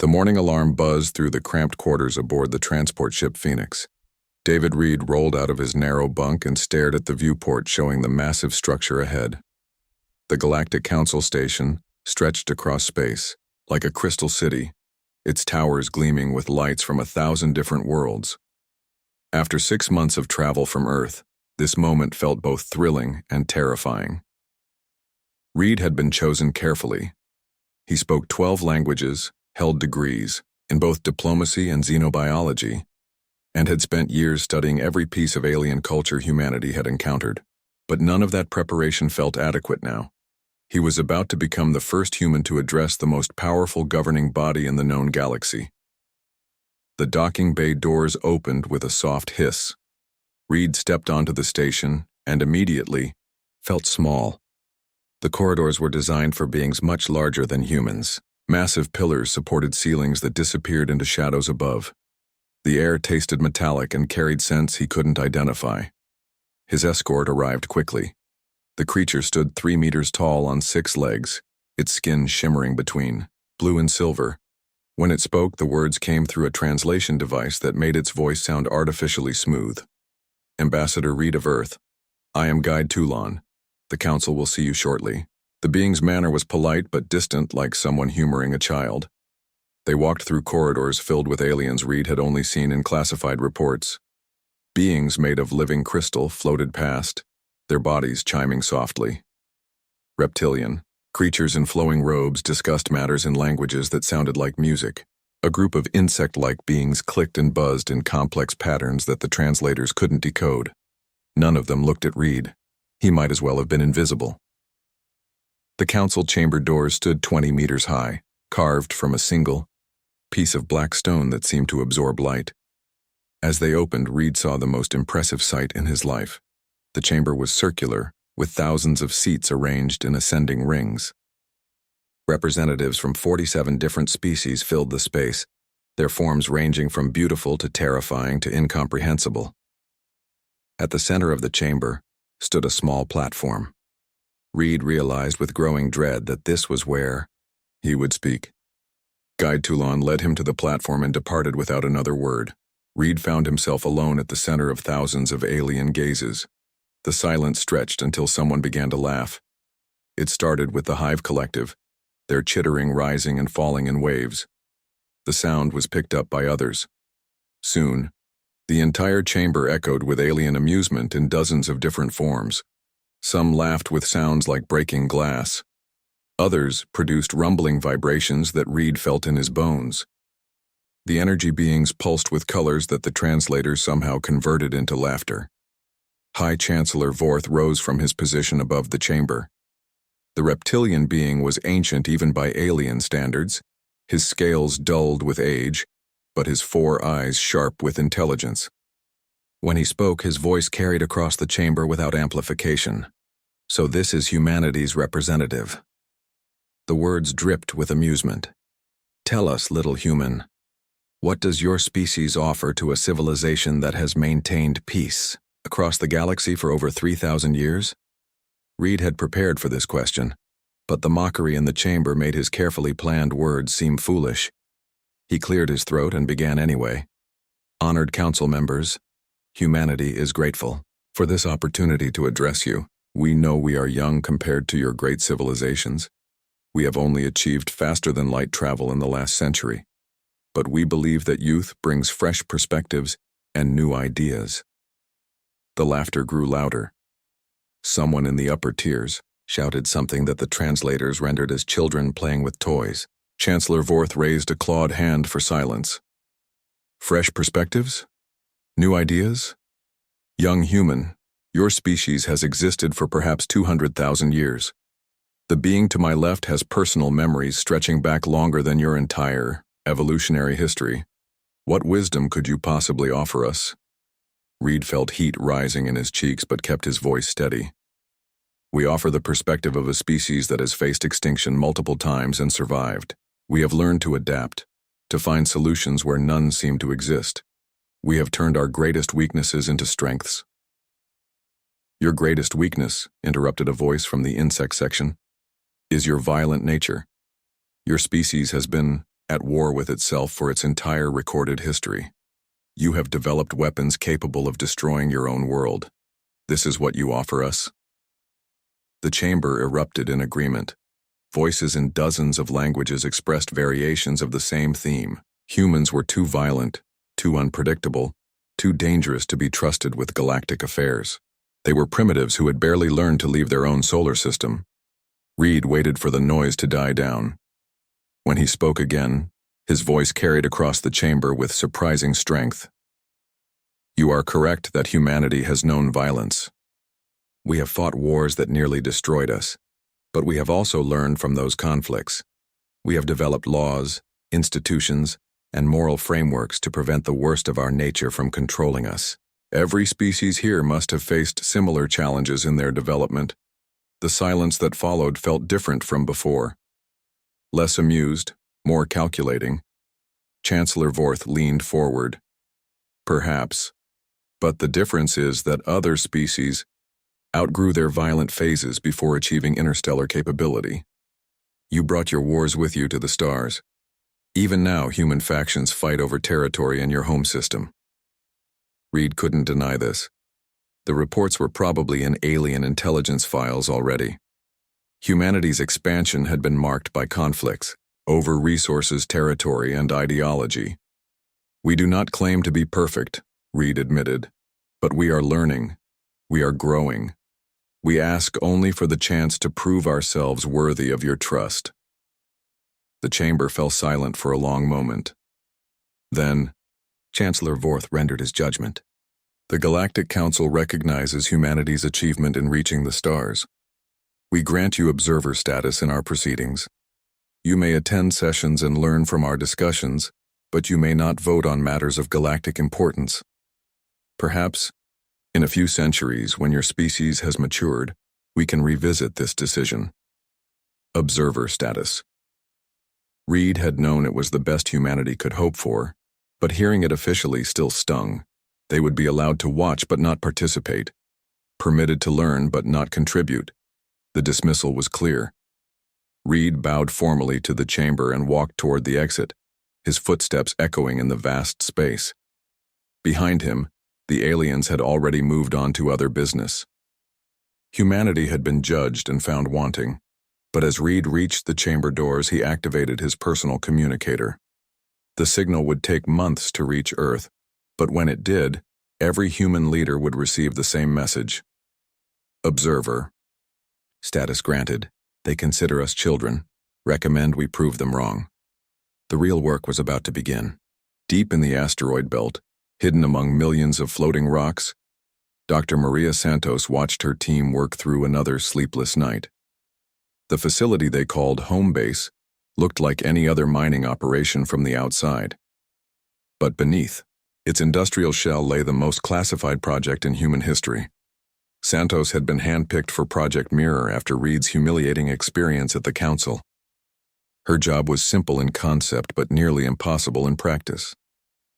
The morning alarm buzzed through the cramped quarters aboard the transport ship Phoenix. David Reed rolled out of his narrow bunk and stared at the viewport showing the massive structure ahead. The Galactic Council Station stretched across space, like a crystal city, its towers gleaming with lights from 1,000 different worlds. After 6 months of travel from Earth, this moment felt both thrilling and terrifying. Reed had been chosen carefully. He spoke 12 languages, held degrees in both diplomacy and xenobiology, and had spent years studying every piece of alien culture humanity had encountered. But none of that preparation felt adequate now. He was about to become the first human to address the most powerful governing body in the known galaxy. The docking bay doors opened with a soft hiss. Reed stepped onto the station and immediately felt small. The corridors were designed for beings much larger than humans. Massive pillars supported ceilings that disappeared into shadows above. The air tasted metallic and carried scents he couldn't identify. His escort arrived quickly. The creature stood 3 meters tall on 6 legs, its skin shimmering between blue and silver. When it spoke, the words came through a translation device that made its voice sound artificially smooth. Ambassador Reed of Earth, I am Guide Toulon. The council will see you shortly. The being's manner was polite but distant, like someone humoring a child. They walked through corridors filled with aliens Reed had only seen in classified reports. Beings made of living crystal floated past, their bodies chiming softly. Reptilian, creatures in flowing robes discussed matters in languages that sounded like music. A group of insect-like beings clicked and buzzed in complex patterns that the translators couldn't decode. None of them looked at Reed. He might as well have been invisible. The council chamber doors stood 20 meters high, carved from a single piece of black stone that seemed to absorb light. As they opened, Reed saw the most impressive sight in his life. The chamber was circular, with thousands of seats arranged in ascending rings. Representatives from 47 different species filled the space, their forms ranging from beautiful to terrifying to incomprehensible. At the center of the chamber stood a small platform. Reed realized with growing dread that this was where he would speak. Guide Toulon led him to the platform and departed without another word. Reed found himself alone at the center of thousands of alien gazes. The silence stretched until someone began to laugh. It started with the Hive Collective, their chittering rising and falling in waves. The sound was picked up by others. Soon, the entire chamber echoed with alien amusement in dozens of different forms. Some laughed with sounds like breaking glass. Others produced rumbling vibrations that Reed felt in his bones. The energy beings pulsed with colors that the translators somehow converted into laughter. High Chancellor Vorth rose from his position above the chamber. The reptilian being was ancient even by alien standards, his scales dulled with age, but his 4 eyes sharp with intelligence. When he spoke, his voice carried across the chamber without amplification. So this is humanity's representative. The words dripped with amusement. Tell us, little human, what does your species offer to a civilization that has maintained peace across the galaxy for over 3,000 years? Reed had prepared for this question, but the mockery in the chamber made his carefully planned words seem foolish. He cleared his throat and began anyway. Honored council members, humanity is grateful for this opportunity to address you. We know we are young compared to your great civilizations. We have only achieved faster-than-light travel in the last century. But we believe that youth brings fresh perspectives and new ideas. The laughter grew louder. Someone in the upper tiers shouted something that the translators rendered as children playing with toys. Chancellor Vorth raised a clawed hand for silence. Fresh perspectives? New ideas? Young human, your species has existed for perhaps 200,000 years. The being to my left has personal memories stretching back longer than your entire evolutionary history. What wisdom could you possibly offer us? Reed felt heat rising in his cheeks but kept his voice steady. We offer the perspective of a species that has faced extinction multiple times and survived. We have learned to adapt, to find solutions where none seem to exist. We have turned our greatest weaknesses into strengths. Your greatest weakness, interrupted a voice from the insect section, is your violent nature. Your species has been at war with itself for its entire recorded history. You have developed weapons capable of destroying your own world. This is what you offer us? The chamber erupted in agreement. Voices in dozens of languages expressed variations of the same theme. Humans were too violent, too unpredictable, too dangerous to be trusted with galactic affairs. They were primitives who had barely learned to leave their own solar system. Reed waited for the noise to die down. When he spoke again, his voice carried across the chamber with surprising strength. You are correct that humanity has known violence. We have fought wars that nearly destroyed us, but we have also learned from those conflicts. We have developed laws, institutions, and moral frameworks to prevent the worst of our nature from controlling us. Every species here must have faced similar challenges in their development. The silence that followed felt different from before. Less amused, more calculating. Chancellor Vorth leaned forward. Perhaps. But the difference is that other species outgrew their violent phases before achieving interstellar capability. You brought your wars with you to the stars. Even now, human factions fight over territory in your home system. Reed couldn't deny this. The reports were probably in alien intelligence files already. Humanity's expansion had been marked by conflicts over resources, territory, and ideology. We do not claim to be perfect, Reed admitted, but we are learning. We are growing. We ask only for the chance to prove ourselves worthy of your trust. The chamber fell silent for a long moment. Then, Chancellor Vorth rendered his judgment. The Galactic Council recognizes humanity's achievement in reaching the stars. We grant you observer status in our proceedings. You may attend sessions and learn from our discussions, but you may not vote on matters of galactic importance. Perhaps, in a few centuries, when your species has matured, we can revisit this decision. Observer status. Reed had known it was the best humanity could hope for, but hearing it officially still stung. They would be allowed to watch but not participate, permitted to learn but not contribute. The dismissal was clear. Reed bowed formally to the chamber and walked toward the exit, his footsteps echoing in the vast space. Behind him, the aliens had already moved on to other business. Humanity had been judged and found wanting, but as Reed reached the chamber doors, he activated his personal communicator. The signal would take months to reach Earth, but when it did, every human leader would receive the same message. Observer. Status granted. They consider us children. Recommend we prove them wrong. The real work was about to begin. Deep in the asteroid belt, hidden among millions of floating rocks, Dr. Maria Santos watched her team work through another sleepless night. The facility they called home base looked like any other mining operation from the outside. But beneath, its industrial shell lay the most classified project in human history. Santos had been handpicked for Project Mirror after Reed's humiliating experience at the council. Her job was simple in concept but nearly impossible in practice.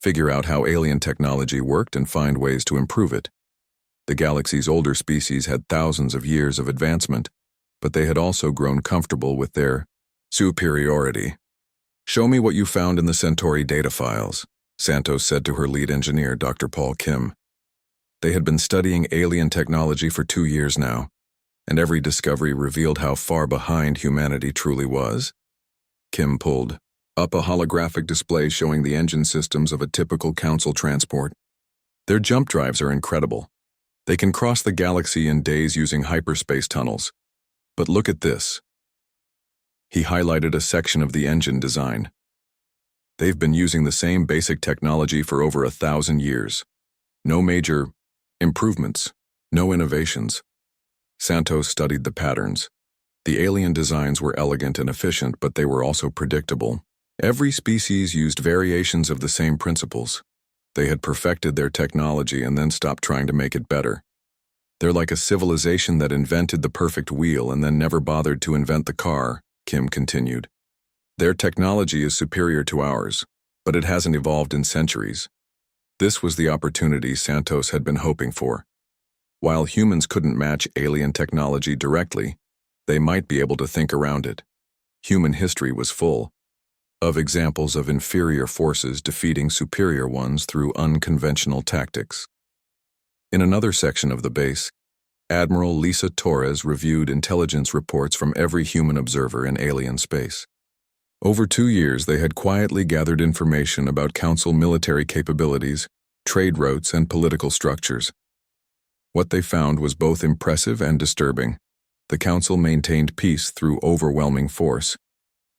Figure out how alien technology worked and find ways to improve it. The galaxy's older species had thousands of years of advancement, but they had also grown comfortable with their superiority. Show me what you found in the Centauri data files, Santos said to her lead engineer, Dr. Paul Kim. They had been studying alien technology for 2 years now, and every discovery revealed how far behind humanity truly was. Kim pulled up a holographic display showing the engine systems of a typical council transport. Their jump drives are incredible. They can cross the galaxy in days using hyperspace tunnels. But look at this. He highlighted a section of the engine design. They've been using the same basic technology for over 1,000 years. No major improvements, no innovations. Santos studied the patterns. The alien designs were elegant and efficient, but they were also predictable. Every species used variations of the same principles. They had perfected their technology and then stopped trying to make it better. They're like a civilization that invented the perfect wheel and then never bothered to invent the car, Kim continued. Their technology is superior to ours, but it hasn't evolved in centuries. This was the opportunity Santos had been hoping for. While humans couldn't match alien technology directly, they might be able to think around it. Human history was full of examples of inferior forces defeating superior ones through unconventional tactics. In another section of the base, Admiral Lisa Torres reviewed intelligence reports from every human observer in alien space. Over 2 years, they had quietly gathered information about Council military capabilities, trade routes, and political structures. What they found was both impressive and disturbing. The Council maintained peace through overwhelming force.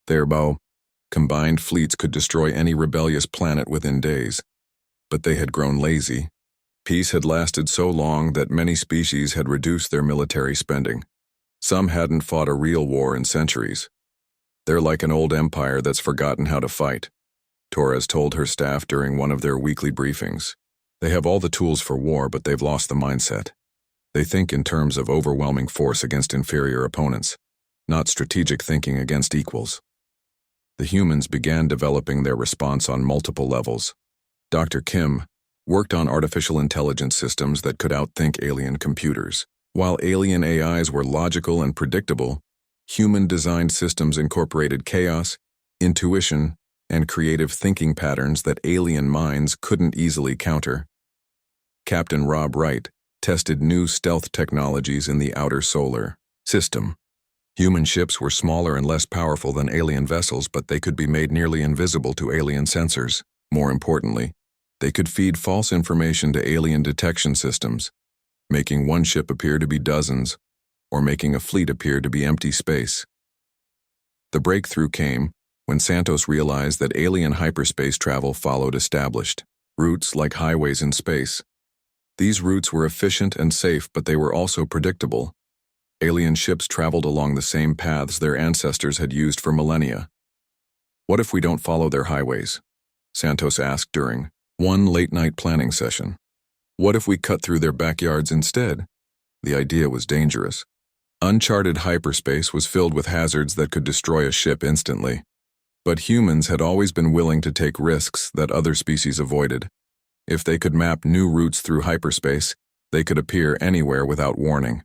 Their combined fleets could destroy any rebellious planet within days. But they had grown lazy. Peace had lasted so long that many species had reduced their military spending. Some hadn't fought a real war in centuries. They're like an old empire that's forgotten how to fight, Torres told her staff during one of their weekly briefings. They have all the tools for war, but they've lost the mindset. They think in terms of overwhelming force against inferior opponents, not strategic thinking against equals. The humans began developing their response on multiple levels. Dr. Kim worked on artificial intelligence systems that could outthink alien computers. While alien AIs were logical and predictable, human-designed systems incorporated chaos, intuition, and creative thinking patterns that alien minds couldn't easily counter. Captain Rob Wright tested new stealth technologies in the outer solar system. Human ships were smaller and less powerful than alien vessels, but they could be made nearly invisible to alien sensors. More importantly, they could feed false information to alien detection systems, making one ship appear to be dozens, or making a fleet appear to be empty space. The breakthrough came when Santos realized that alien hyperspace travel followed established routes like highways in space. These routes were efficient and safe, but they were also predictable. Alien ships traveled along the same paths their ancestors had used for millennia. What if we don't follow their highways? Santos asked during one late-night planning session. What if we cut through their backyards instead? The idea was dangerous. Uncharted hyperspace was filled with hazards that could destroy a ship instantly. But humans had always been willing to take risks that other species avoided. If they could map new routes through hyperspace, they could appear anywhere without warning.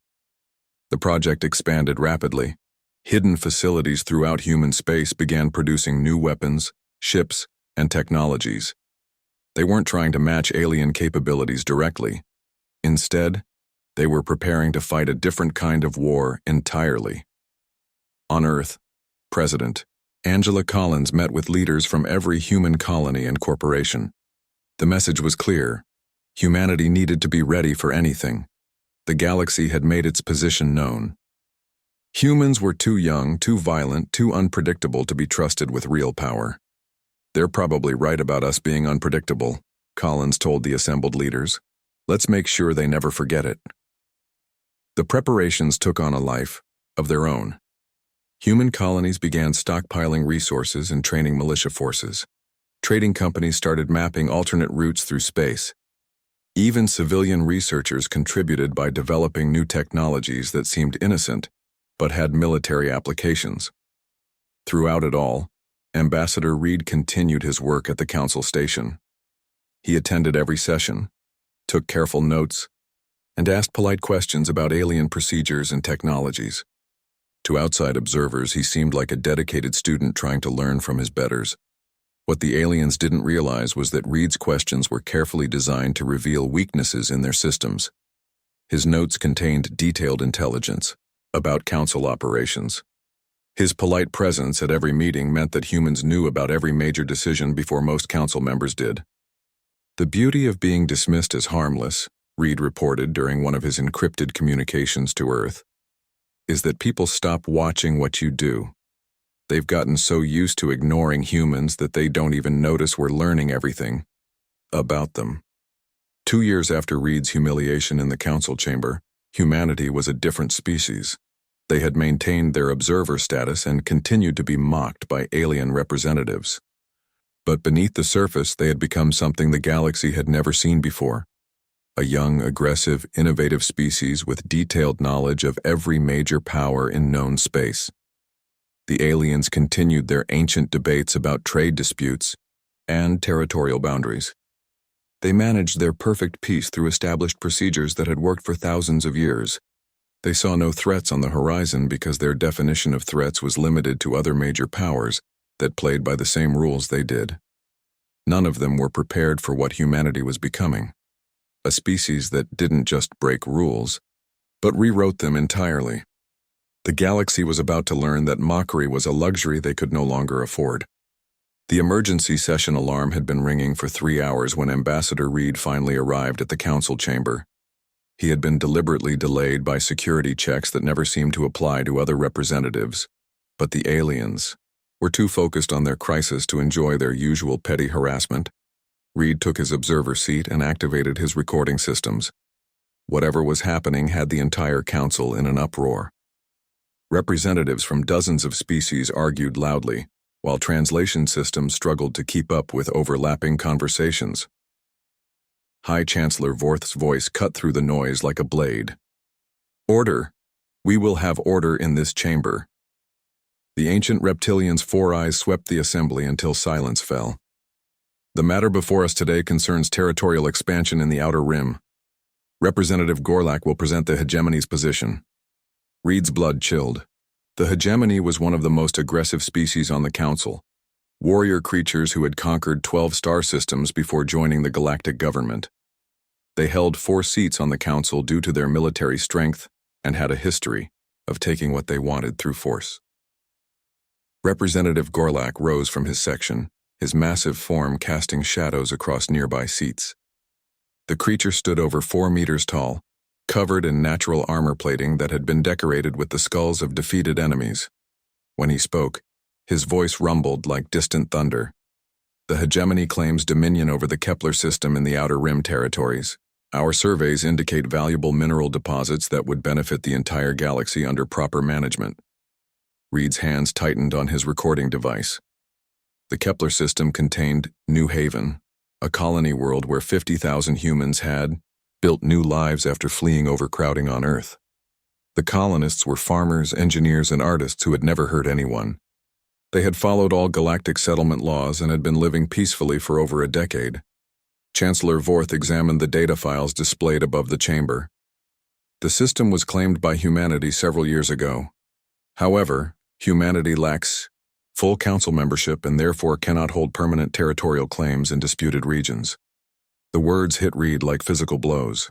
The project expanded rapidly. Hidden facilities throughout human space began producing new weapons, ships, and technologies. They weren't trying to match alien capabilities directly. Instead, they were preparing to fight a different kind of war entirely. On Earth, President Angela Collins met with leaders from every human colony and corporation. The message was clear. Humanity needed to be ready for anything. The galaxy had made its position known. Humans were too young, too violent, too unpredictable to be trusted with real power. They're probably right about us being unpredictable, Collins told the assembled leaders. Let's make sure they never forget it. The preparations took on a life of their own. Human colonies began stockpiling resources and training militia forces. Trading companies started mapping alternate routes through space. Even civilian researchers contributed by developing new technologies that seemed innocent, but had military applications. Throughout it all, Ambassador Reed continued his work at the Council station. He attended every session, took careful notes, and asked polite questions about alien procedures and technologies. To outside observers, he seemed like a dedicated student trying to learn from his betters. What the aliens didn't realize was that Reed's questions were carefully designed to reveal weaknesses in their systems. His notes contained detailed intelligence about Council operations. His polite presence at every meeting meant that humans knew about every major decision before most Council members did. The beauty of being dismissed as harmless, Reed reported during one of his encrypted communications to Earth, is that people stop watching what you do. They've gotten so used to ignoring humans that they don't even notice we're learning everything about them. 2 years after Reed's humiliation in the Council chamber, humanity was a different species. They had maintained their observer status and continued to be mocked by alien representatives. But beneath the surface, they had become something the galaxy had never seen before. A young, aggressive, innovative species with detailed knowledge of every major power in known space. The aliens continued their ancient debates about trade disputes and territorial boundaries. They managed their perfect peace through established procedures that had worked for thousands of years. They saw no threats on the horizon because their definition of threats was limited to other major powers, that played by the same rules they did. None of them were prepared for what humanity was becoming. A species that didn't just break rules, but rewrote them entirely. The galaxy was about to learn that mockery was a luxury they could no longer afford. The emergency session alarm had been ringing for 3 hours when Ambassador Reed finally arrived at the council chamber. He had been deliberately delayed by security checks that never seemed to apply to other representatives, but the aliens were too focused on their crisis to enjoy their usual petty harassment. Reed took his observer seat and activated his recording systems. Whatever was happening had the entire council in an uproar. Representatives from dozens of species argued loudly, while translation systems struggled to keep up with overlapping conversations. High Chancellor Vorth's voice cut through the noise like a blade. "Order! We will have order in this chamber." The ancient reptilian's 4 eyes swept the assembly until silence fell. "The matter before us today concerns territorial expansion in the Outer Rim. Representative Gorlak will present the hegemony's position." Reed's blood chilled. The hegemony was one of the most aggressive species on the council, warrior creatures who had conquered 12 star systems before joining the galactic government. They held 4 seats on the council due to their military strength and had a history of taking what they wanted through force. Representative Gorlak rose from his section, his massive form casting shadows across nearby seats. The creature stood over 4 meters tall, covered in natural armor plating that had been decorated with the skulls of defeated enemies. When he spoke, his voice rumbled like distant thunder. "The hegemony claims dominion over the Kepler system in the Outer Rim territories. Our surveys indicate valuable mineral deposits that would benefit the entire galaxy under proper management." Reed's hands tightened on his recording device. The Kepler system contained New Haven, a colony world where 50,000 humans had built new lives after fleeing overcrowding on Earth. The colonists were farmers, engineers, and artists who had never hurt anyone. They had followed all galactic settlement laws and had been living peacefully for over a decade. Chancellor Vorth examined the data files displayed above the chamber. The system was claimed by humanity several years ago. However, humanity lacks full council membership and therefore cannot hold permanent territorial claims in disputed regions. The words hit Reed like physical blows.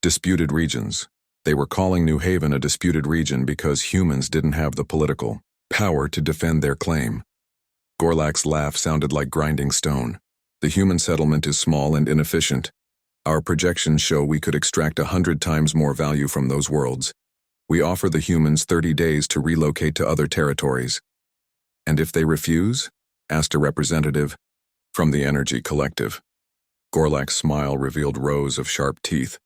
Disputed regions. They were calling New Haven a disputed region because humans didn't have the political power to defend their claim. Gorlak's laugh sounded like grinding stone. "The human settlement is small and inefficient. Our projections show we could extract 100 times more value from those worlds. We offer the humans 30 days to relocate to other territories." "And if they refuse?" asked a representative from the Energy Collective. Gorlak's smile revealed rows of sharp teeth.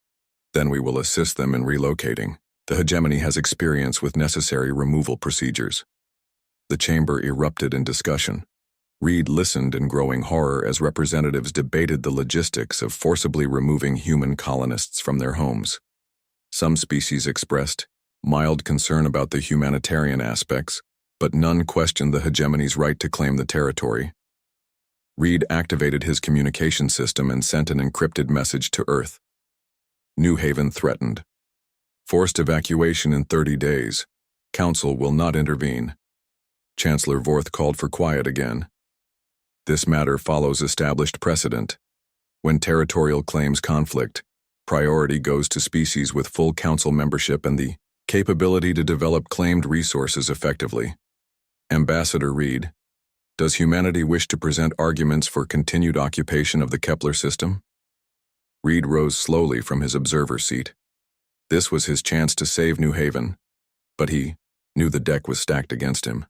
"Then we will assist them in relocating. The hegemony has experience with necessary removal procedures." The chamber erupted in discussion. Reed listened in growing horror as representatives debated the logistics of forcibly removing human colonists from their homes. Some species expressed mild concern about the humanitarian aspects, but none questioned the hegemony's right to claim the territory. Reed activated his communication system and sent an encrypted message to Earth. New Haven threatened. Forced evacuation in 30 days. Council will not intervene. Chancellor Vorth called for quiet again. This matter follows established precedent. When territorial claims conflict, priority goes to species with full council membership and the capability to develop claimed resources effectively. Ambassador Reed, does humanity wish to present arguments for continued occupation of the Kepler system? Reed rose slowly from his observer seat. This was his chance to save New Haven, but he knew the deck was stacked against him.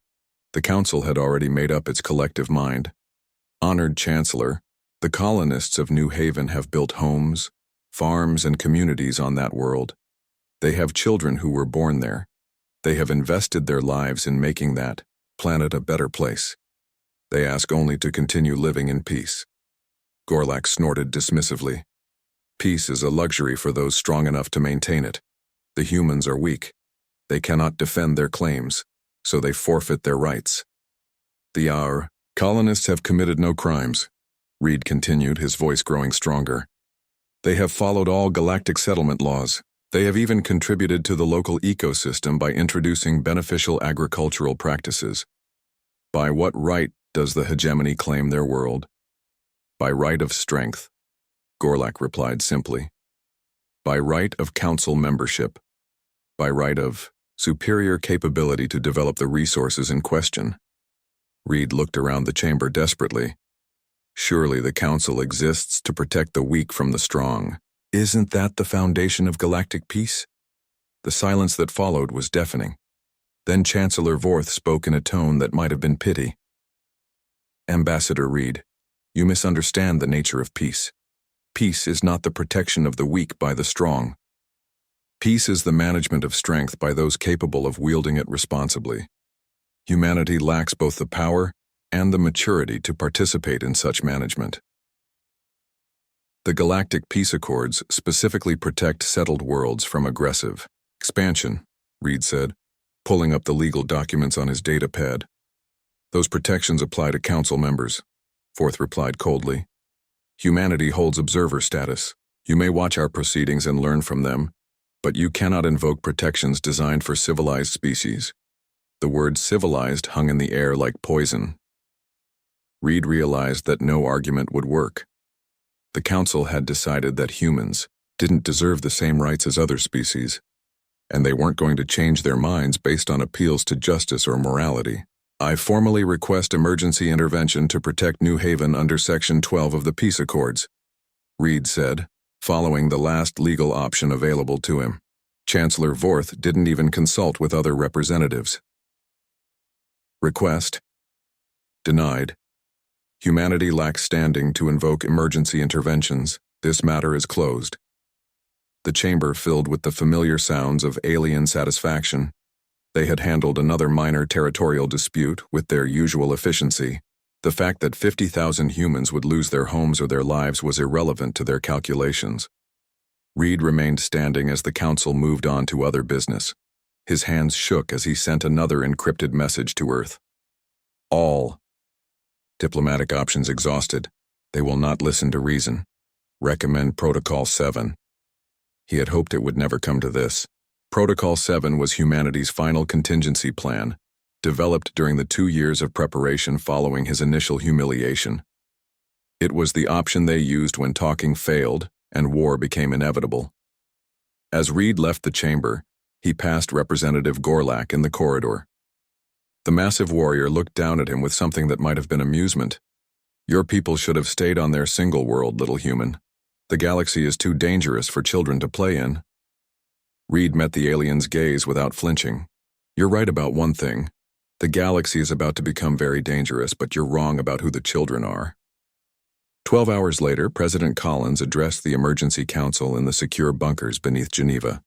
The council had already made up its collective mind. Honored Chancellor, the colonists of New Haven have built homes, farms, and communities on that world. They have children who were born there. They have invested their lives in making that planet a better place. They ask only to continue living in peace. Gorlak snorted dismissively. Peace is a luxury for those strong enough to maintain it. The humans are weak. They cannot defend their claims, so they forfeit their rights. Our colonists have committed no crimes, Reed continued, his voice growing stronger. They have followed all galactic settlement laws. They have even contributed to the local ecosystem by introducing beneficial agricultural practices. By what right does the hegemony claim their world? By right of strength, Gorlak replied simply. By right of council membership. By right of superior capability to develop the resources in question. Reed looked around the chamber desperately. Surely the council exists to protect the weak from the strong. Isn't that the foundation of galactic peace? The silence that followed was deafening. Then Chancellor Vorth spoke in a tone that might have been pity. Ambassador Reed, you misunderstand the nature of peace. Peace is not the protection of the weak by the strong. Peace is the management of strength by those capable of wielding it responsibly. Humanity lacks both the power and the maturity to participate in such management. The Galactic Peace Accords specifically protect settled worlds from aggressive expansion, Reed said, pulling up the legal documents on his datapad. Those protections apply to council members, Vorth replied coldly. Humanity holds observer status. You may watch our proceedings and learn from them, but you cannot invoke protections designed for civilized species. The word civilized hung in the air like poison. Reed realized that no argument would work. The council had decided that humans didn't deserve the same rights as other species, and they weren't going to change their minds based on appeals to justice or morality. I formally request emergency intervention to protect New Haven under Section 12 of the Peace Accords, Reed said, following the last legal option available to him. Chancellor Vorth didn't even consult with other representatives. Request denied. Humanity lacks standing to invoke emergency interventions. This matter is closed. The chamber filled with the familiar sounds of alien satisfaction. They had handled another minor territorial dispute with their usual efficiency. The fact that 50,000 humans would lose their homes or their lives was irrelevant to their calculations. Reed remained standing as the council moved on to other business. His hands shook as he sent another encrypted message to Earth. All diplomatic options exhausted. They will not listen to reason. Recommend Protocol 7. He had hoped it would never come to this. Protocol 7 was humanity's final contingency plan, developed during the 2 years of preparation following his initial humiliation. It was the option they used when talking failed and war became inevitable. As Reed left the chamber, he passed Representative Gorlak in the corridor. The massive warrior looked down at him with something that might have been amusement. Your people should have stayed on their single world, little human. The galaxy is too dangerous for children to play in. Reed met the alien's gaze without flinching. You're right about one thing. The galaxy is about to become very dangerous, but you're wrong about who the children are. 12 hours later, President Collins addressed the Emergency Council in the secure bunkers beneath Geneva.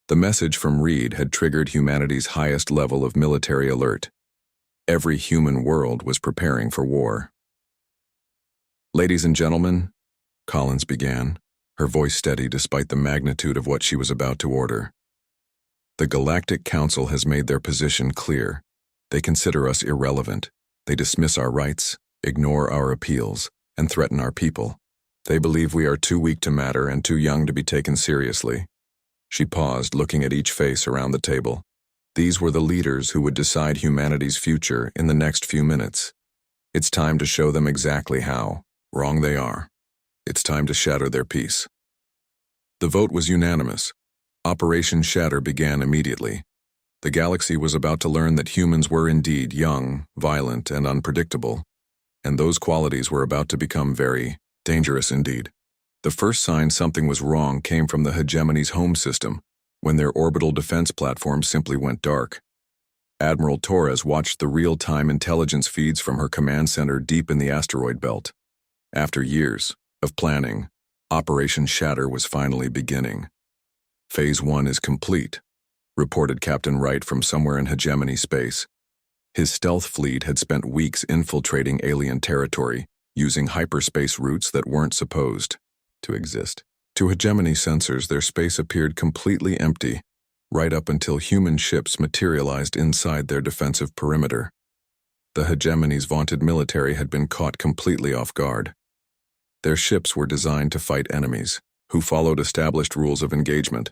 The message from Reed had triggered humanity's highest level of military alert. Every human world was preparing for war. Ladies and gentlemen, Collins began, her voice steady despite the magnitude of what she was about to order. The Galactic Council has made their position clear. They consider us irrelevant. They dismiss our rights, ignore our appeals, and threaten our people. They believe we are too weak to matter and too young to be taken seriously. She paused, looking at each face around the table. These were the leaders who would decide humanity's future in the next few minutes. It's time to show them exactly how wrong they are. It's time to shatter their peace. The vote was unanimous. Operation Shatter began immediately. The galaxy was about to learn that humans were indeed young, violent, and unpredictable, and those qualities were about to become very dangerous indeed. The first sign something was wrong came from the hegemony's home system, when their orbital defense platform simply went dark. Admiral Torres watched the real-time intelligence feeds from her command center deep in the asteroid belt. After years of planning, Operation Shatter was finally beginning. Phase 1 is complete, reported Captain Wright from somewhere in hegemony space. His stealth fleet had spent weeks infiltrating alien territory, using hyperspace routes that weren't supposed to exist. To hegemony sensors, their space appeared completely empty, right up until human ships materialized inside their defensive perimeter. The hegemony's vaunted military had been caught completely off guard. Their ships were designed to fight enemies, who followed established rules of engagement.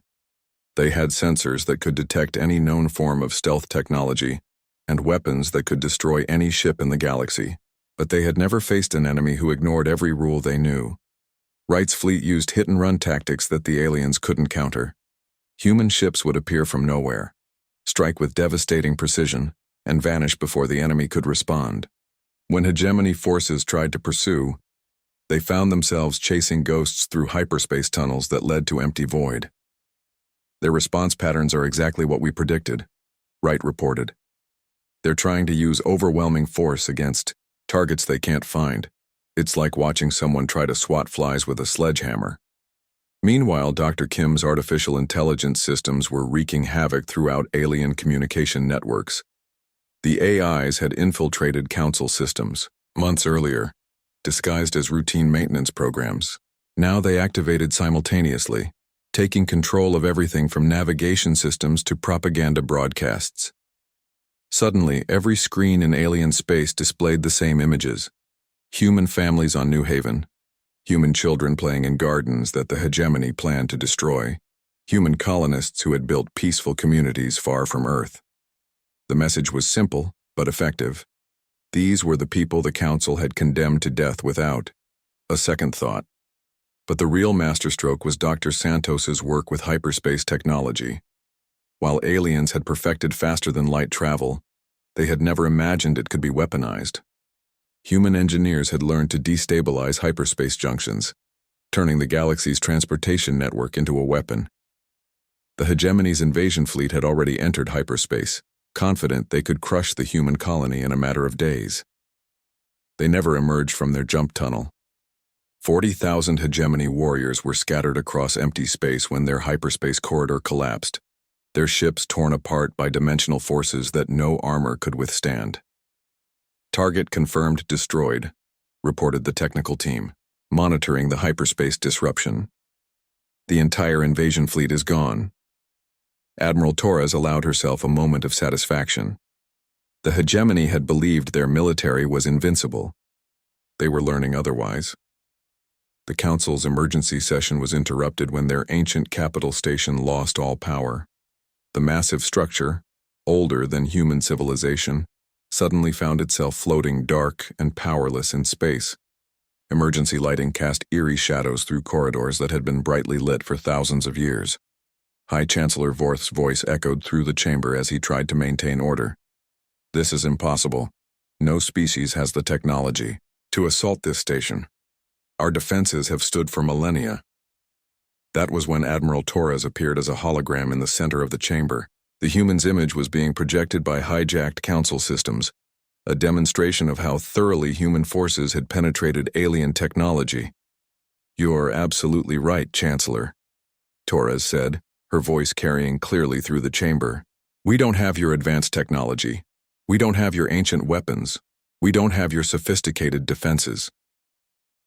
They had sensors that could detect any known form of stealth technology, and weapons that could destroy any ship in the galaxy. But they had never faced an enemy who ignored every rule they knew. Wright's fleet used hit-and-run tactics that the aliens couldn't counter. Human ships would appear from nowhere, strike with devastating precision, and vanish before the enemy could respond. When hegemony forces tried to pursue, they found themselves chasing ghosts through hyperspace tunnels that led to empty void. Their response patterns are exactly what we predicted, Wright reported. They're trying to use overwhelming force against targets they can't find. It's like watching someone try to swat flies with a sledgehammer. Meanwhile, Dr. Kim's artificial intelligence systems were wreaking havoc throughout alien communication networks. The AIs had infiltrated council systems months earlier, disguised as routine maintenance programs. Now they activated simultaneously, taking control of everything from navigation systems to propaganda broadcasts. Suddenly, every screen in alien space displayed the same images. Human families on New Haven, human children playing in gardens that the hegemony planned to destroy, human colonists who had built peaceful communities far from Earth. The message was simple, but effective. These were the people the Council had condemned to death without a second thought. But the real masterstroke was Dr. Santos's work with hyperspace technology. While aliens had perfected faster-than-light travel, they had never imagined it could be weaponized. Human engineers had learned to destabilize hyperspace junctions, turning the galaxy's transportation network into a weapon. The hegemony's invasion fleet had already entered hyperspace, confident they could crush the human colony in a matter of days. They never emerged from their jump tunnel. 40,000 hegemony warriors were scattered across empty space when their hyperspace corridor collapsed, their ships torn apart by dimensional forces that no armor could withstand. Target confirmed destroyed, reported the technical team, monitoring the hyperspace disruption. The entire invasion fleet is gone. Admiral Torres allowed herself a moment of satisfaction. The hegemony had believed their military was invincible. They were learning otherwise. The Council's emergency session was interrupted when their ancient capital station lost all power. The massive structure, older than human civilization, suddenly found itself floating dark and powerless in space. Emergency lighting cast eerie shadows through corridors that had been brightly lit for thousands of years. High Chancellor Vorth's voice echoed through the chamber as he tried to maintain order. This is impossible. No species has the technology to assault this station. Our defenses have stood for millennia. That was when Admiral Torres appeared as a hologram in the center of the chamber. The human's image was being projected by hijacked council systems, a demonstration of how thoroughly human forces had penetrated alien technology. "You're absolutely right, Chancellor," Torres said, her voice carrying clearly through the chamber. "We don't have your advanced technology. We don't have your ancient weapons. We don't have your sophisticated defenses."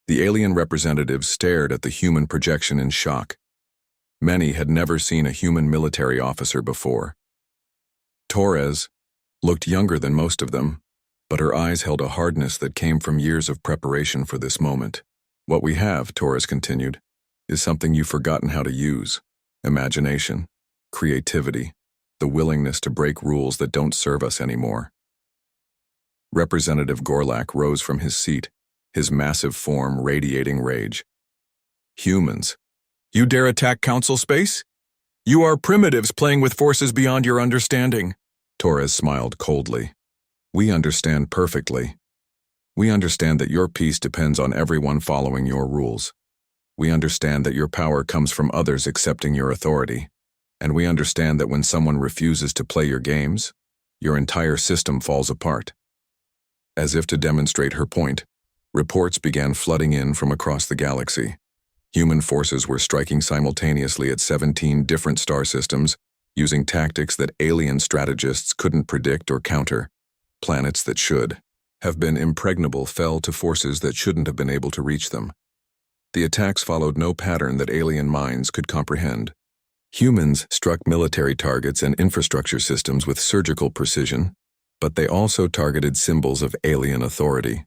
The alien representatives stared at the human projection in shock. Many had never seen a human military officer before. Torres looked younger than most of them, but her eyes held a hardness that came from years of preparation for this moment. "What we have," Torres continued, "is something you've forgotten how to use. Imagination, creativity, the willingness to break rules that don't serve us anymore." Representative Gorlak rose from his seat, his massive form radiating rage. "Humans, you dare attack council space? You are primitives playing with forces beyond your understanding." Torres smiled coldly. "We understand perfectly. We understand that your peace depends on everyone following your rules. We understand that your power comes from others accepting your authority. And we understand that when someone refuses to play your games, your entire system falls apart." As if to demonstrate her point, reports began flooding in from across the galaxy. Human forces were striking simultaneously at 17 different star systems, using tactics that alien strategists couldn't predict or counter. Planets that should have been impregnable fell to forces that shouldn't have been able to reach them. The attacks followed no pattern that alien minds could comprehend. Humans struck military targets and infrastructure systems with surgical precision, but they also targeted symbols of alien authority.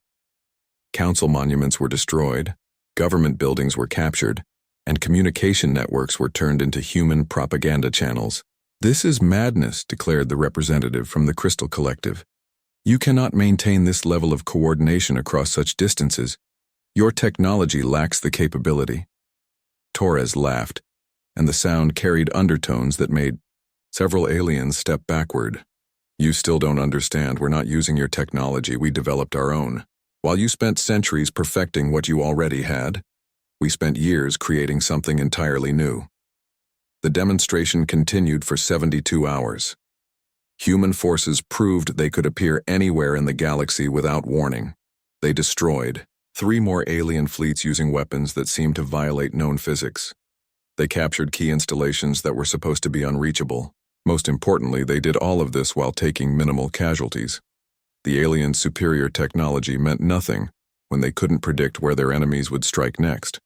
Council monuments were destroyed, government buildings were captured, and communication networks were turned into human propaganda channels. "This is madness," declared the representative from the Crystal Collective. "You cannot maintain this level of coordination across such distances. Your technology lacks the capability." Torres laughed, and the sound carried undertones that made several aliens step backward. "You still don't understand. We're not using your technology. We developed our own. While you spent centuries perfecting what you already had, we spent years creating something entirely new." The demonstration continued for 72 hours. Human forces proved they could appear anywhere in the galaxy without warning. They destroyed 3 more alien fleets using weapons that seemed to violate known physics. They captured key installations that were supposed to be unreachable. Most importantly, they did all of this while taking minimal casualties. The aliens' superior technology meant nothing when they couldn't predict where their enemies would strike next.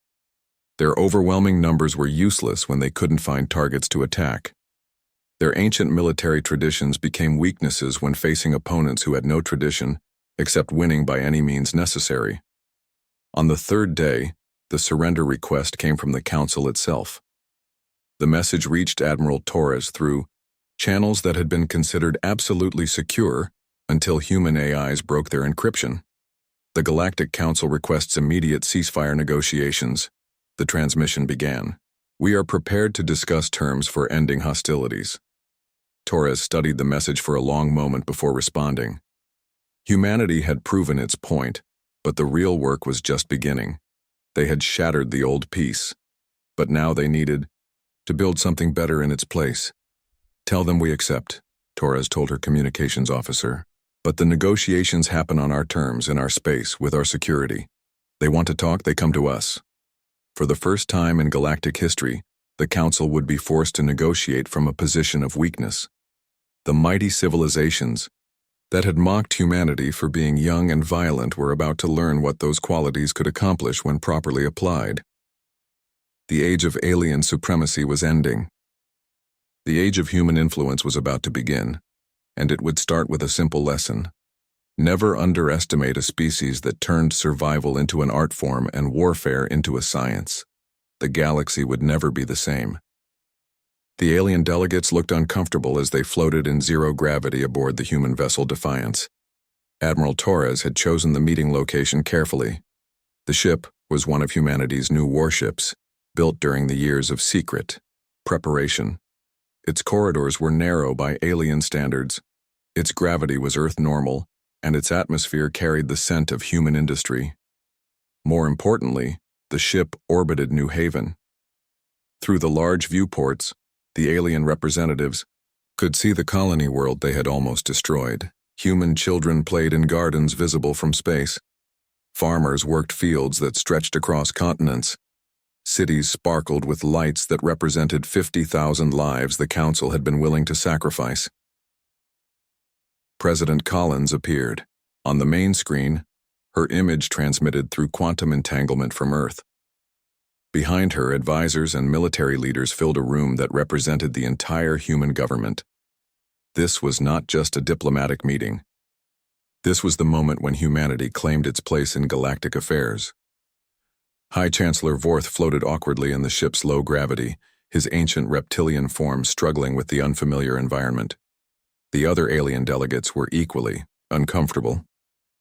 Their overwhelming numbers were useless when they couldn't find targets to attack. Their ancient military traditions became weaknesses when facing opponents who had no tradition except winning by any means necessary. On the 3rd day, the surrender request came from the Council itself. The message reached Admiral Torres through channels that had been considered absolutely secure until human AIs broke their encryption. The Galactic Council requests immediate ceasefire negotiations. The transmission began. "We are prepared to discuss terms for ending hostilities." Torres studied the message for a long moment before responding. Humanity had proven its point, but the real work was just beginning. They had shattered the old peace, but now they needed to build something better in its place. "Tell them we accept," Torres told her communications officer. "But the negotiations happen on our terms, in our space, with our security. They want to talk, they come to us." For the first time in galactic history, the Council would be forced to negotiate from a position of weakness. The mighty civilizations that had mocked humanity for being young and violent were about to learn what those qualities could accomplish when properly applied. The age of alien supremacy was ending. The age of human influence was about to begin, and it would start with a simple lesson. Never underestimate a species that turned survival into an art form and warfare into a science. The galaxy would never be the same. The alien delegates looked uncomfortable as they floated in zero gravity aboard the human vessel Defiance. Admiral Torres had chosen the meeting location carefully. The ship was one of humanity's new warships, built during the years of secret preparation. Its corridors were narrow by alien standards. Its gravity was Earth normal, and its atmosphere carried the scent of human industry. More importantly, the ship orbited New Haven. Through the large viewports, the alien representatives could see the colony world they had almost destroyed. Human children played in gardens visible from space. Farmers worked fields that stretched across continents. Cities sparkled with lights that represented 50,000 lives the Council had been willing to sacrifice. President Collins appeared. On the main screen, her image transmitted through quantum entanglement from Earth. Behind her, advisors and military leaders filled a room that represented the entire human government. This was not just a diplomatic meeting. This was the moment when humanity claimed its place in galactic affairs. High Chancellor Vorth floated awkwardly in the ship's low gravity, his ancient reptilian form struggling with the unfamiliar environment. The other alien delegates were equally uncomfortable.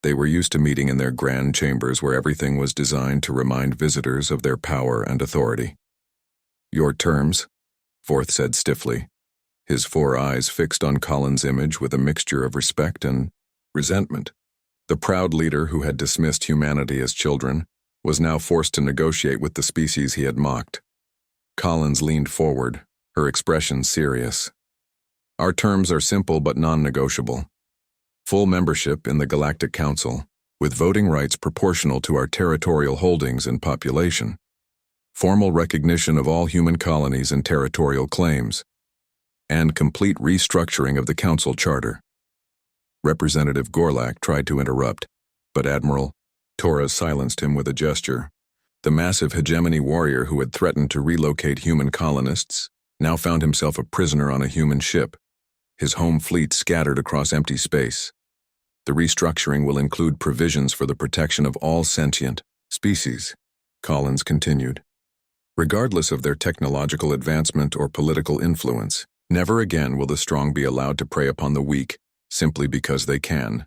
They were used to meeting in their grand chambers where everything was designed to remind visitors of their power and authority. "Your terms," Vorth said stiffly, his 4 eyes fixed on Collins' image with a mixture of respect and resentment. The proud leader who had dismissed humanity as children was now forced to negotiate with the species he had mocked. Collins leaned forward, her expression serious. "Our terms are simple but non-negotiable. Full membership in the Galactic Council, with voting rights proportional to our territorial holdings and population. Formal recognition of all human colonies and territorial claims. And complete restructuring of the Council Charter." Representative Gorlak tried to interrupt, but Admiral Torres silenced him with a gesture. The massive hegemony warrior who had threatened to relocate human colonists now found himself a prisoner on a human ship, his home fleet scattered across empty space. "The restructuring will include provisions for the protection of all sentient species," Collins continued, "regardless of their technological advancement or political influence. Never again will the strong be allowed to prey upon the weak, simply because they can.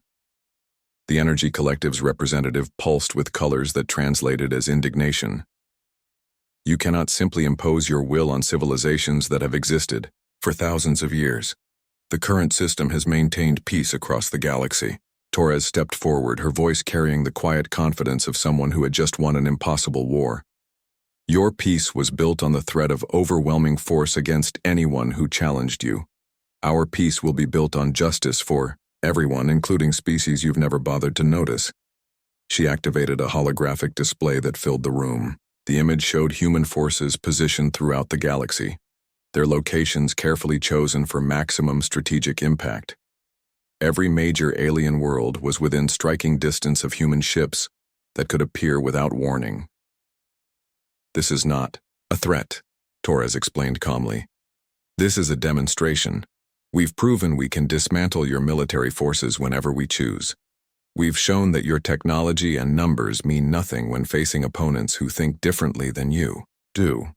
The Energy Collective's representative pulsed with colors that translated as indignation. You cannot simply impose your will on civilizations that have existed for thousands of years. The current system has maintained peace across the galaxy. Torres stepped forward, her voice carrying the quiet confidence of someone who had just won an impossible war. Your peace was built on the threat of overwhelming force against anyone who challenged you. Our peace will be built on justice for everyone, including species you've never bothered to notice. She activated a holographic display that filled the room. The image showed human forces positioned throughout the galaxy, their locations carefully chosen for maximum strategic impact. Every major alien world was within striking distance of human ships that could appear without warning. This is not a threat, Torres explained calmly. This is a demonstration. We've proven we can dismantle your military forces whenever we choose. We've shown that your technology and numbers mean nothing when facing opponents who think differently than you do.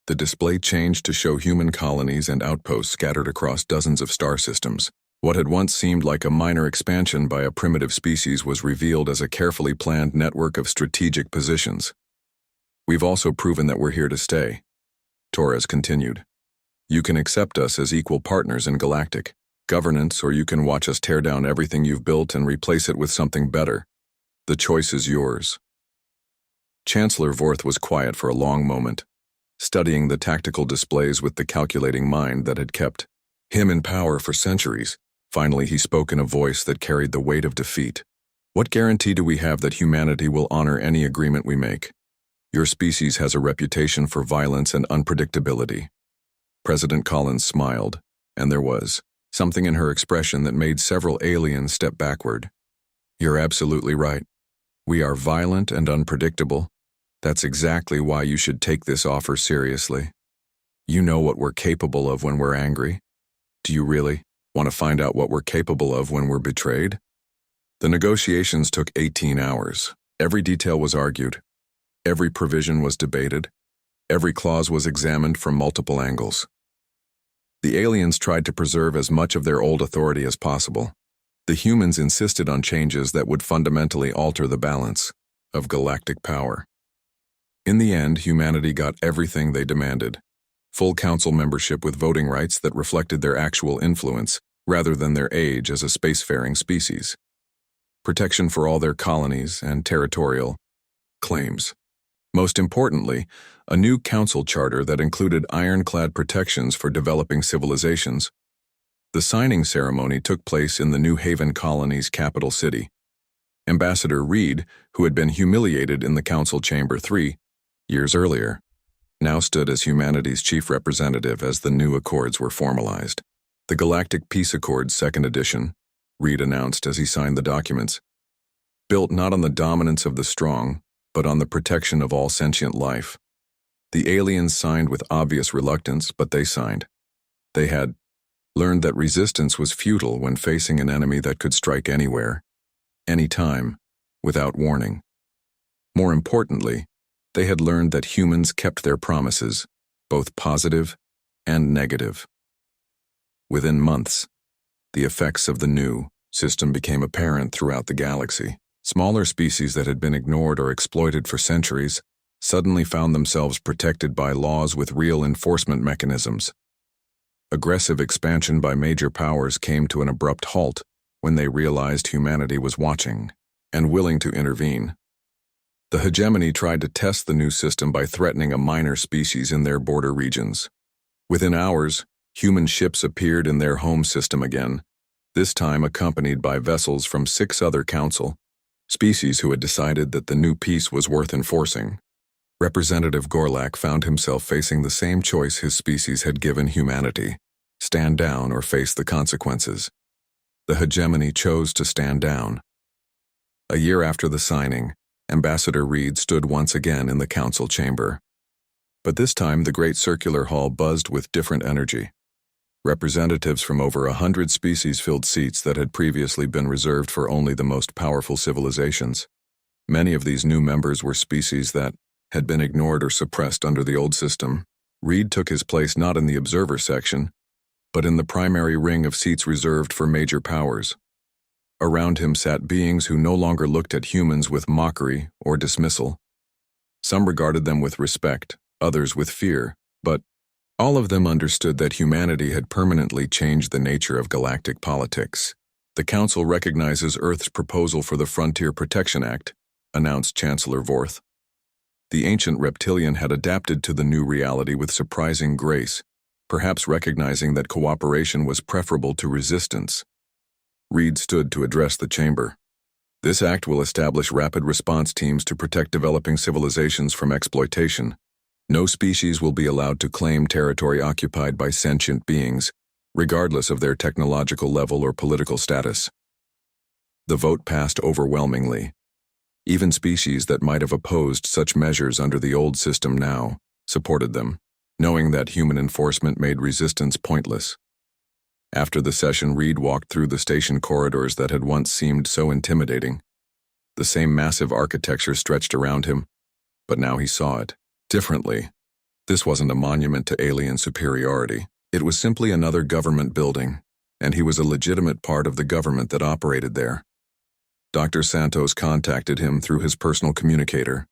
The display changed to show human colonies and outposts scattered across dozens of star systems. What had once seemed like a minor expansion by a primitive species was revealed as a carefully planned network of strategic positions. We've also proven that we're here to stay, Torres continued. You can accept us as equal partners in galactic governance, or you can watch us tear down everything you've built and replace it with something better. The choice is yours. Chancellor Vorth was quiet for a long moment, studying the tactical displays with the calculating mind that had kept him in power for centuries. Finally, he spoke in a voice that carried the weight of defeat. What guarantee do we have that humanity will honor any agreement we make? Your species has a reputation for violence and unpredictability. President Collins smiled, and there was something in her expression that made several aliens step backward. You're absolutely right. We are violent and unpredictable. That's exactly why you should take this offer seriously. You know what we're capable of when we're angry. Do you really want to find out what we're capable of when we're betrayed? The negotiations took 18 hours. Every detail was argued. Every provision was debated. Every clause was examined from multiple angles. The aliens tried to preserve as much of their old authority as possible. The humans insisted on changes that would fundamentally alter the balance of galactic power. In the end, humanity got everything they demanded: full council membership with voting rights that reflected their actual influence, rather than their age as a spacefaring species. Protection for all their colonies and territorial claims. Most importantly, a new council charter that included ironclad protections for developing civilizations. The signing ceremony took place in the New Haven colony's capital city. Ambassador Reed, who had been humiliated in the council chamber 3 years earlier, now stood as humanity's chief representative as the new accords were formalized. The Galactic Peace Accords Second Edition, Reed announced as he signed the documents, built not on the dominance of the strong, but on the protection of all sentient life. The aliens signed with obvious reluctance, but they signed. They had learned that resistance was futile when facing an enemy that could strike anywhere, anytime, without warning. More importantly, they had learned that humans kept their promises, both positive and negative. Within months, the effects of the new system became apparent throughout the galaxy. Smaller species that had been ignored or exploited for centuries suddenly found themselves protected by laws with real enforcement mechanisms. Aggressive expansion by major powers came to an abrupt halt when they realized humanity was watching and willing to intervene. The hegemony tried to test the new system by threatening a minor species in their border regions. Within hours, human ships appeared in their home system again, this time accompanied by vessels from 6 other council species who had decided that the new peace was worth enforcing. Representative Gorlak found himself facing the same choice his species had given humanity: stand down or face the consequences. The hegemony chose to stand down. A year after the signing, Ambassador Reed stood once again in the council chamber. But this time the great circular hall buzzed with different energy. Representatives from over 100 species filled seats that had previously been reserved for only the most powerful civilizations. Many of these new members were species that had been ignored or suppressed under the old system. Reed took his place not in the observer section, but in the primary ring of seats reserved for major powers. Around him sat beings who no longer looked at humans with mockery or dismissal. Some regarded them with respect, others with fear, but all of them understood that humanity had permanently changed the nature of galactic politics. "The Council recognizes Earth's proposal for the Frontier Protection Act," announced Chancellor Vorth. The ancient reptilian had adapted to the new reality with surprising grace, perhaps recognizing that cooperation was preferable to resistance. Reed stood to address the chamber. "This act will establish rapid response teams to protect developing civilizations from exploitation. No species will be allowed to claim territory occupied by sentient beings, regardless of their technological level or political status." The vote passed overwhelmingly. Even species that might have opposed such measures under the old system now supported them, knowing that human enforcement made resistance pointless. After the session, Reed walked through the station corridors that had once seemed so intimidating. The same massive architecture stretched around him, but now he saw it differently. This wasn't a monument to alien superiority. It was simply another government building, and he was a legitimate part of the government that operated there. Dr. Santos contacted him through his personal communicator.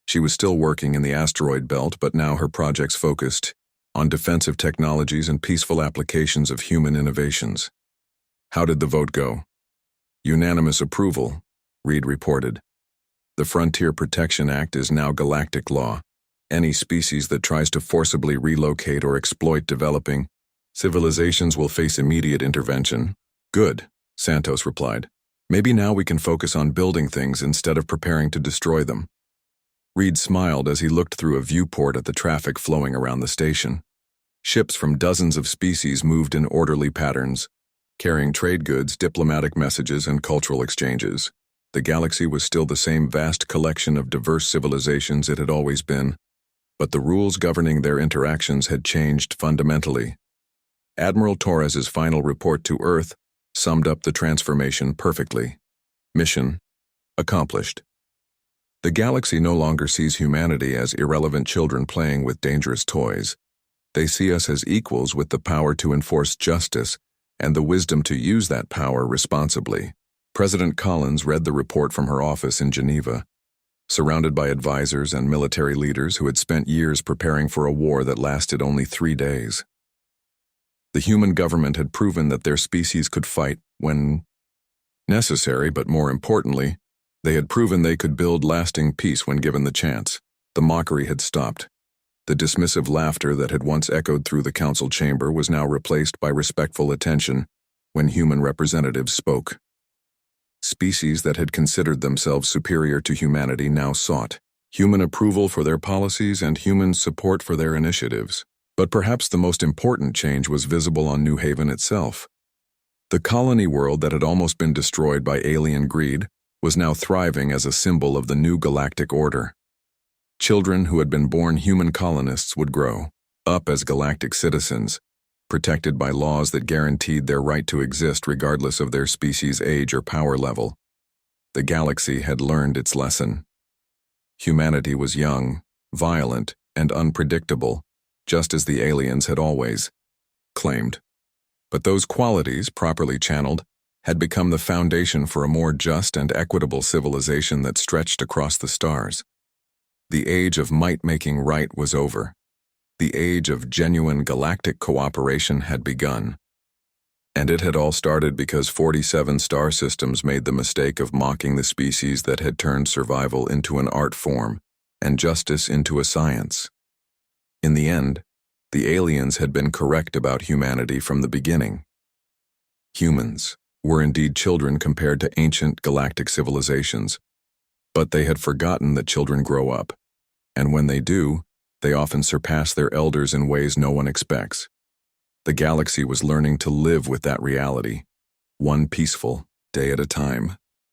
She was still working in the asteroid belt, but now her projects focused on defensive technologies and peaceful applications of human innovations. "How did the vote go?" "Unanimous approval," Reed reported. "The Frontier Protection Act is now galactic law. Any species that tries to forcibly relocate or exploit developing civilizations will face immediate intervention." "Good," Santos replied. "Maybe now we can focus on building things instead of preparing to destroy them." Reed smiled as he looked through a viewport at the traffic flowing around the station. Ships from dozens of species moved in orderly patterns, carrying trade goods, diplomatic messages, and cultural exchanges. The galaxy was still the same vast collection of diverse civilizations it had always been, but the rules governing their interactions had changed fundamentally. Admiral Torres's final report to Earth summed up the transformation perfectly. Mission accomplished. The galaxy no longer sees humanity as irrelevant children playing with dangerous toys. They see us as equals with the power to enforce justice and the wisdom to use that power responsibly. President Collins read the report from her office in Geneva, surrounded by advisors and military leaders who had spent years preparing for a war that lasted only 3 days. The human government had proven that their species could fight when necessary, but more importantly, they had proven they could build lasting peace when given the chance. The mockery had stopped. The dismissive laughter that had once echoed through the council chamber was now replaced by respectful attention when human representatives spoke. Species that had considered themselves superior to humanity now sought human approval for their policies and human support for their initiatives. But perhaps the most important change was visible on New Haven itself. The colony world that had almost been destroyed by alien greed was now thriving as a symbol of the new galactic order. Children who had been born human colonists would grow up as galactic citizens, protected by laws that guaranteed their right to exist regardless of their species' age or power level. The galaxy had learned its lesson. Humanity was young, violent, and unpredictable, just as the aliens had always claimed. But those qualities, properly channeled, had become the foundation for a more just and equitable civilization that stretched across the stars. The age of might making right was over. The age of genuine galactic cooperation had begun. And it had all started because 47 star systems made the mistake of mocking the species that had turned survival into an art form and justice into a science. In the end, the aliens had been correct about humanity from the beginning. Humans were indeed children compared to ancient galactic civilizations, but they had forgotten that children grow up, and when they do, they often surpass their elders in ways no one expects. The galaxy was learning to live with that reality, one peaceful day at a time.